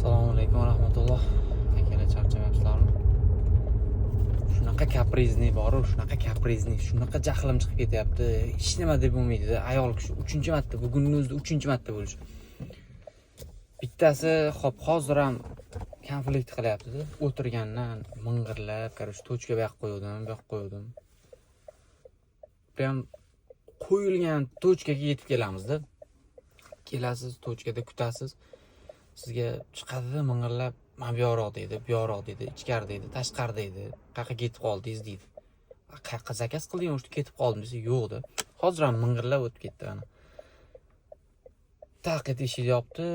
Assalomu alaykum va rahmatulloh. Akalar charchamayapsizlarmi? Shunaqa kaprizni boru, shunaqa kaprizni, shunaqa jahlim chiqib ketyapti. Hech nima deb bo'lmaydi. Ayol kishi 3-marta, bugunning o'zida 3-marta bo'lish. Bittasi xo'p, hozir ham konflikt qilyapti-da. O'tirgandan ming'irlab, qarash, tochka bu yoqqa qo'ydim, bu yoqqa qo'ydim. Bu ham qo'yilgan tochkaga yetib kelamiz-da. Kelasiz, tochkada kutasiz. Sizga chiqadi ming'irlab, "Men bu yoqroq" deydi, "Bu yoqroq" deydi, "Ichkari" deydi, "Tashqari" deydi, "Qayerga ketib qoldingiz" deydi. "Qayerqa zakaz qilding, o'shda ketib qoldim" desa, "Yo'q" de. Hozir ham ming'irlab o'tib ketdi mana. Taqit eshik yopdi,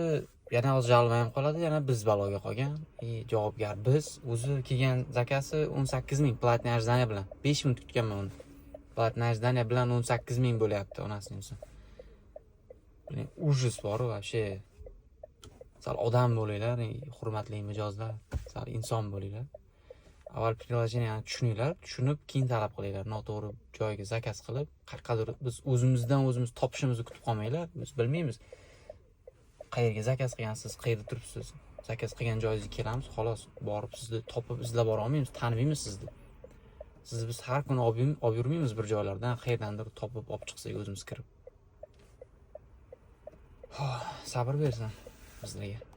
yana jalmayam qoladi, yana biz baloga qolgan. Javobgar biz. O'zi kelgan zakasi 18 ming platniy ajdaniya bilan. 5 minut kutganman uni. Platniy ajdaniya bilan 18 ming bo'lyapti onasining o'zi. Ujus bor, вообще. Sal odam bo'linglar, hurmatli mijozlar, sal inson bo'linglar. Avval prilojeniyani tushuninglar, tushunib keyin talab qilinglar. Noto'g'ri joyga zakaz qilib, qayerqadir biz o'zimizdan o'zimiz topishimizni kutib qolmanglar. Biz bilmaymiz. Qayerga zakaz qilgansiz, qayerda turibsiz? Zakaz qilgan joyingizga kelamiz, xolos. Borib sizni topib izlab bora olmaymiz, tanimaymiz sizni. Sizni biz har kuni olib yurmaymiz bir joylardan, qayerdandir topib olib chiqsak o'zimiz kirib. Sabr bersin bizlarga.